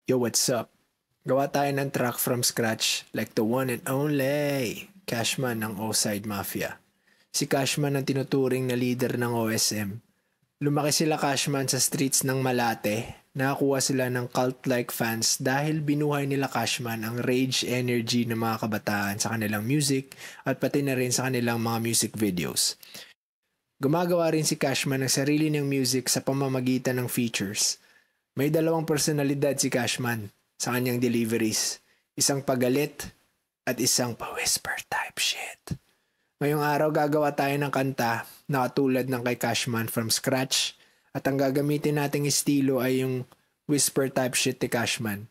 Yo, what's up? Gawa tayo ng track from scratch like the one and only Cashman ng O-Side Mafia. Si Cashman ang tinuturing na leader ng OSM. Lumaki sila Cashman sa streets ng Malate. Nakakuha sila ng cult-like fans dahil binuhay nila Cashman ang rage energy ng mga kabataan sa kanilang music at pati na rin sa kanilang mga music videos. Gumagawa rin si Cashman ng sarili niyang music sa pamamagitan ng features. May dalawang personalidad si Cashman sa kanyang deliveries. Isang pagalit at isang pa-whisper type shit. Ngayong araw gagawa tayo ng kanta na katulad ng kay Cashman from scratch at ang gagamitin nating estilo ay yung whisper type shit ni Cashman.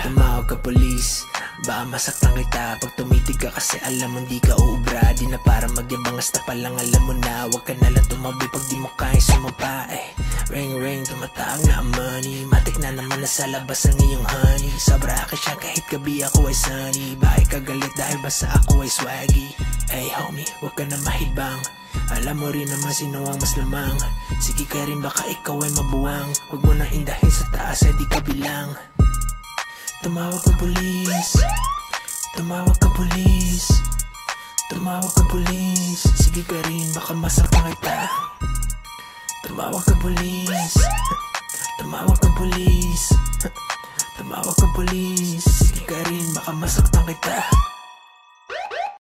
Tumawag ka polis, baka masaktan kita pag tumitig ka kasi alam mo di ka uubra. Di na para magyabang hasta pa lang alam mo na. Huwag ka nalang tumabi pag di mo kaya sumapa. Ring ring, tumatawag na ang money. Matik na naman nasa labas ang iyong honey. Sobra ka siya kahit gabi ako ay sunny. Bakit ka galit dahil basta ako ay swaggy? Hey homie, huwag ka na mahibang. Alam mo rin naman sino ang mas lamang. Sige ka rin baka ikaw ay mabuwang. Huwag mo na indahin sa taas ay di ka bilang. Tumawag ka pulis, tumawag ka pulis, tumawag ka pulis. Sige ka rin baka masaktan kita. Tumawag ka pulis, tumawag ka pulis,